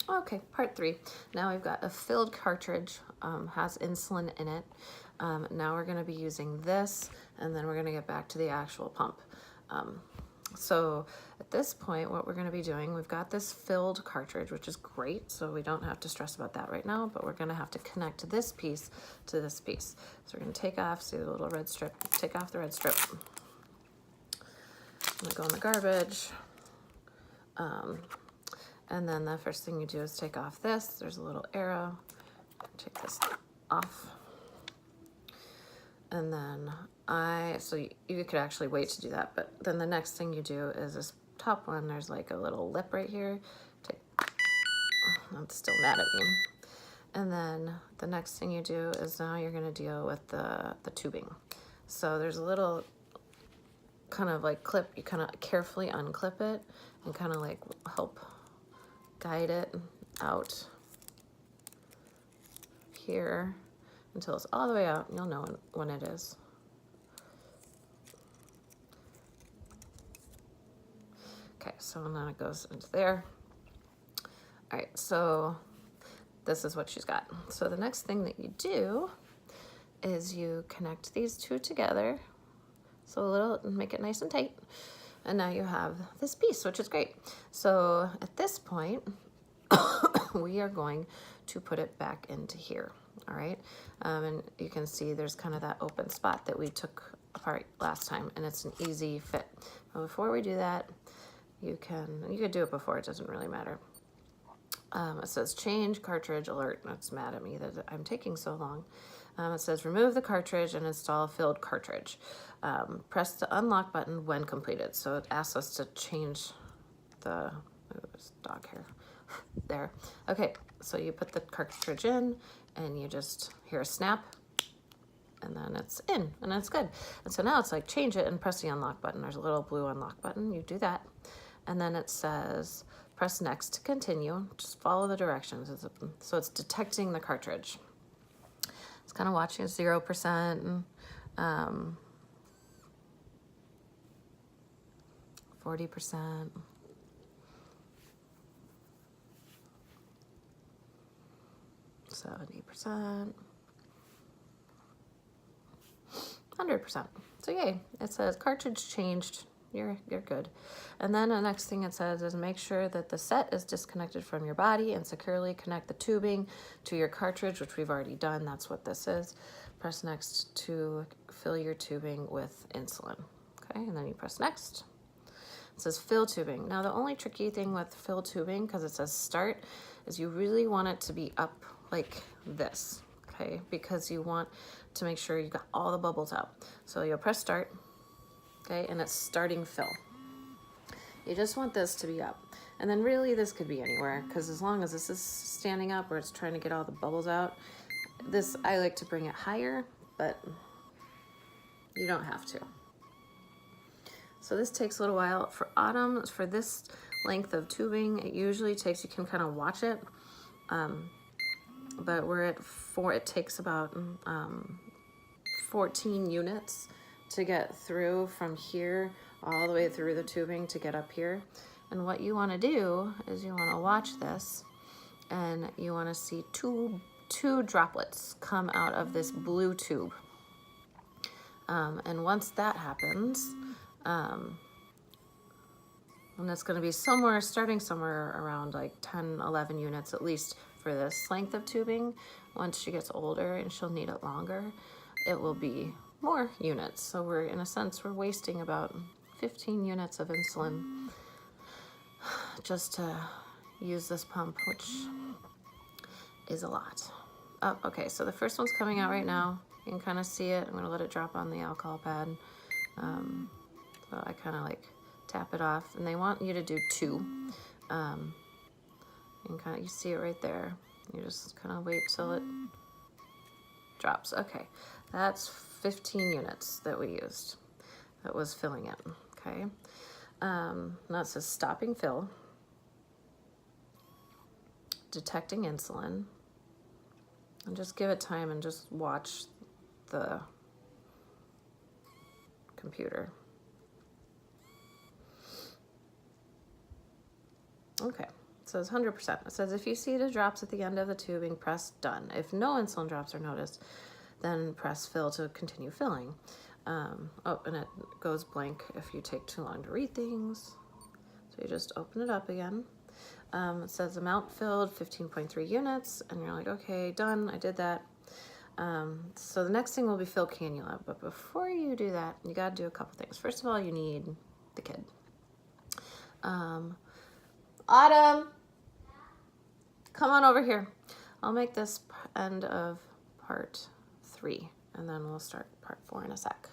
Okay, part 3. Now we've got a filled cartridge, has insulin in it. Now we're going to be using this, and then we're going to get back to the actual pump. So at this point, what we're going to be doing, we've got this filled cartridge, which is great, so we don't have to stress about that right now, but we're going to have to connect this piece to this piece. So we're going to take off, see the little red strip, take off the red strip. I'm going to go in the garbage. And then the first thing you do is take off this. There's a little arrow. Take this off. And then so you could actually wait to do that, but then the next thing you do is this top one. There's like a little lip right here. I'm still mad at me. And then the next thing you do is now you're gonna deal with the tubing. So there's a little kind of like clip. You kind of carefully unclip it and kind of like help guide it out here until it's all the way out. You'll know when it is. Okay, so then it goes into there. All right, so this is what she's got. So the next thing that you do is you connect these two together. So make it nice and tight. And now you have this piece, which is great. So at this point, we are going to put it back into here, all right? And you can see there's kind of that open spot that we took apart last time, and it's an easy fit. But before we do that, you could do it before, it doesn't really matter. It says change cartridge alert. It's mad at me that I'm taking so long. It says remove the cartridge and install a filled cartridge. Press the unlock button when completed. So it asks us to change the dog hair there. Okay, so you put the cartridge in and you just hear a snap and then it's in and it's good. And so now it's like change it and press the unlock button. There's a little blue unlock button. You do that. And then it says press next to continue. Just follow the directions. So it's detecting the cartridge. It's kind of watching 0%, 40%. 70%, 100%. So yay, it says cartridge changed. You're good. And then the next thing it says is make sure that the set is disconnected from your body and securely connect the tubing to your cartridge, which we've already done. That's what this is. Press next to fill your tubing with insulin. Okay, and then you press next. It says fill tubing. Now the only tricky thing with fill tubing, because it says start, is you really want it to be up like this, okay? Because you want to make sure you got all the bubbles out. So you'll press start. Okay, and it's starting fill. You just want this to be up. And then really this could be anywhere, because as long as this is standing up or it's trying to get all the bubbles out, I like to bring it higher, but you don't have to. So this takes a little while. For Autumn, for this length of tubing, it usually takes, you can kind of watch it, but we're at 4, it takes about 14 units to get through from here all the way through the tubing to get up here. And what you want to do is you want to watch this and you want to see two droplets come out of this blue tube. And once that happens, and that's going to be starting somewhere around like 10, 11 units at least for this length of tubing. Once she gets older and she'll need it longer, it will be more units. So in a sense, we're wasting about 15 units of insulin just to use this pump, which is a lot. Oh, okay, so the first one's coming out right now. You can kind of see it. I'm gonna let it drop on the alcohol pad. So I kind of like tap it off, and they want you to do 2. And you see it right there. You just kind of wait till it drops. Okay, that's 15 units that we used. That was filling it, okay? Now it says stopping fill, detecting insulin, and just give it time and just watch the computer. Okay, says 100%. It says if you see the drops at the end of the tubing, press done. If no insulin drops are noticed, then press fill to continue filling. Oh, and it goes blank if you take too long to read things. So you just open it up again. It says amount filled, 15.3 units, and you're like, okay, done, I did that. So the next thing will be fill cannula, but before you do that, you gotta do a couple things. First of all, you need the kid. Autumn, come on over here. I'll make this end of part 3, and then we'll start part 4 in a sec.